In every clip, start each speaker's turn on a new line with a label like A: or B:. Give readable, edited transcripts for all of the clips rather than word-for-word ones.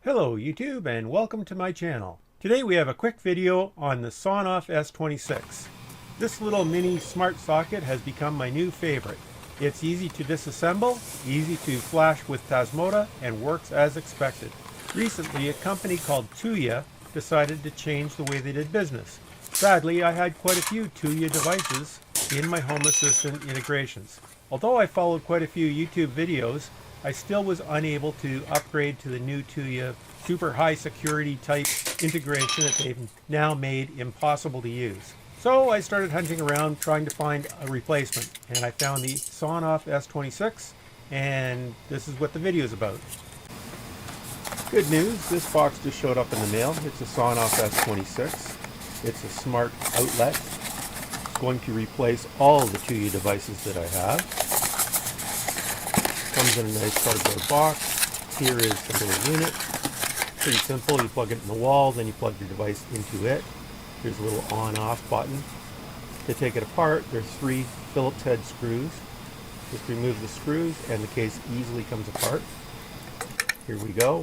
A: Hello YouTube and welcome to my channel. Today we have a quick video on the Sonoff S26. This little mini smart socket has become my new favorite. It's easy to disassemble, easy to flash with Tasmota, and works as expected. Recently a company called Tuya decided to change the way they did business. Sadly, I had quite a few Tuya devices in my Home Assistant integrations. Although I followed quite a few YouTube videos, I still was unable to upgrade to the new Tuya super high security type integration that they've now made impossible to use. So I started hunting around trying to find a replacement, and I found the Sonoff S26, and this is what the video is about. Good news, this box just showed up in the mail. It's a Sonoff S26. It's a smart outlet. It's going to replace all the Tuya devices that I have. Comes in a nice cardboard box. Here is the little unit. Pretty simple. You plug it in the wall, then you plug your device into it. There's a little on-off button. To take it apart, there's 3 Phillips head screws. Just remove the screws and the case easily comes apart. Here we go.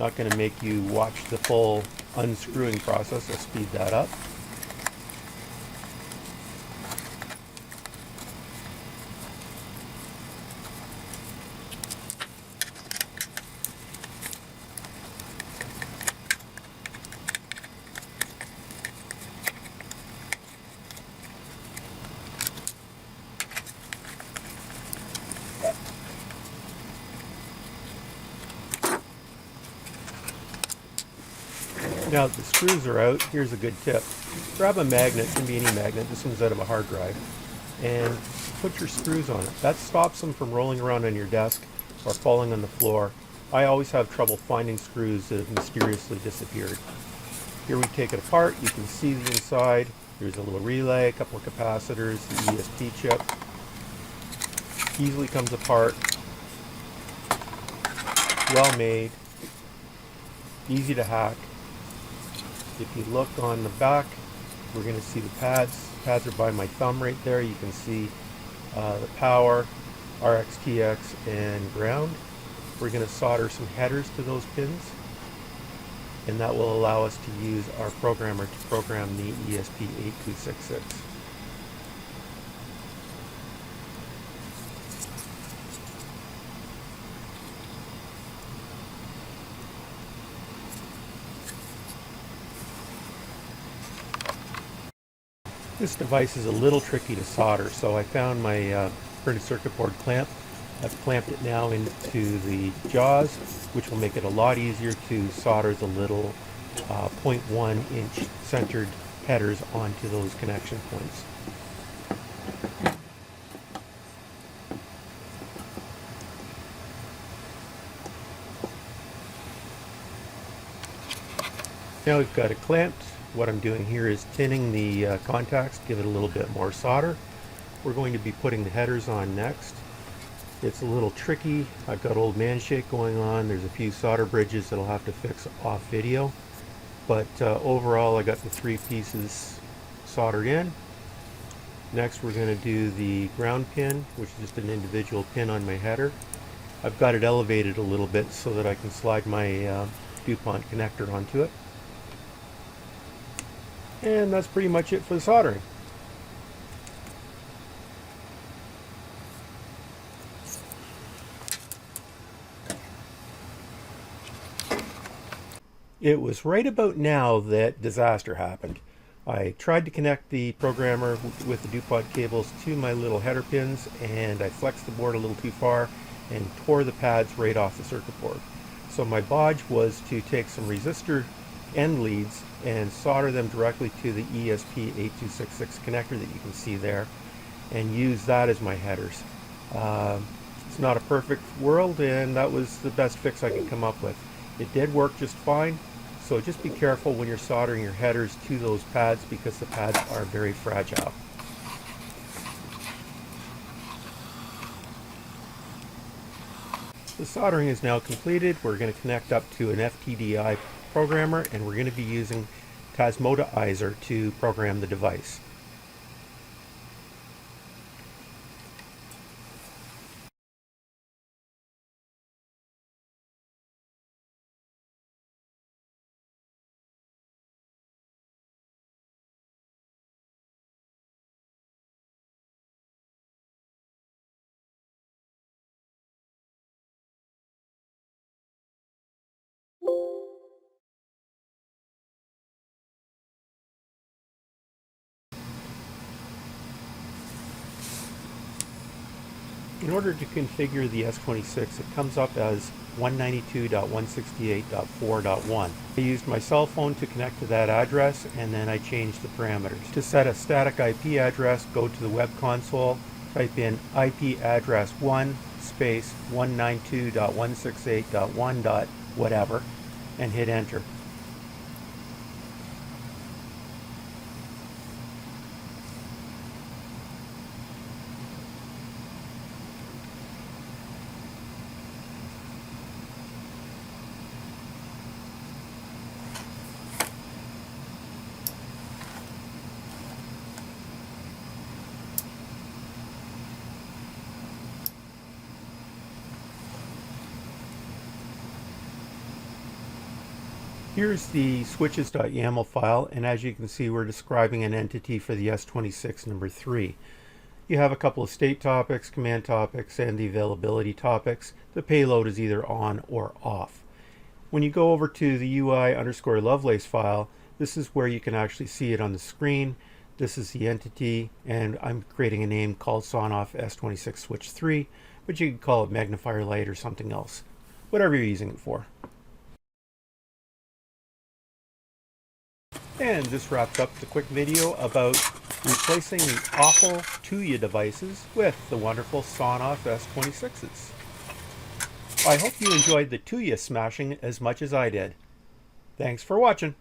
A: Not going to make you watch the full unscrewing process. I'll speed that up. Now that the screws are out, here's a good tip. Grab a magnet, it can be any magnet, this one's out of a hard drive, and put your screws on it. That stops them from rolling around on your desk or falling on the floor. I always have trouble finding screws that have mysteriously disappeared. Here we take it apart, you can see the inside. There's a little relay, a couple of capacitors, the ESP chip. Easily comes apart. Well made. Easy to hack. If you look on the back, we're going to see the pads. The pads are by my thumb right there. You can see the power, RX-TX, and ground. We're going to solder some headers to those pins, and that will allow us to use our programmer to program the ESP8266. This device is a little tricky to solder, so I found my printed circuit board clamp. I've clamped it now into the jaws, which will make it a lot easier to solder the little 0.1 inch centered headers onto those connection points. Now we've got it clamped. What I'm doing here is tinning the contacts, give it a little bit more solder. We're going to be putting the headers on next. It's a little tricky. I've got old man shake going on. There's a few solder bridges that I'll have to fix off video. But overall I got the 3 pieces soldered in. Next we're going to do the ground pin, which is just an individual pin on my header. I've got it elevated a little bit so that I can slide my DuPont connector onto it. And that's pretty much it for the soldering. It was right about now that disaster happened. I tried to connect the programmer with the DuPont cables to my little header pins, and I flexed the board a little too far and tore the pads right off the circuit board. So my bodge was to take some resistor end leads and solder them directly to the ESP8266 connector that you can see there, and use that as my headers. It's not a perfect world, and that was the best fix I could come up with. It did work just fine, so just be careful when you're soldering your headers to those pads because the pads are very fragile. The soldering is now completed. We're going to connect up to an FTDI programmer, and we're going to be using Tasmotizer to program the device. In order to configure the S26, it comes up as 192.168.4.1. I used my cell phone to connect to that address, and then I changed the parameters. To set a static IP address, go to the web console, type in IP address 1 space 192.168.1. whatever, and hit enter. Here's the switches.yaml file, and as you can see, we're describing an entity for the S26 number 3. You have a couple of state topics, command topics, and the availability topics. The payload is either on or off. When you go over to the UI_Lovelace file, this is where you can actually see it on the screen. This is the entity, and I'm creating a name called Sonoff S26 Switch 3, but you can call it magnifier light or something else, whatever you're using it for. And this wraps up the quick video about replacing the awful Tuya devices with the wonderful Sonoff S26s. I hope you enjoyed the Tuya smashing as much as I did. Thanks for watching.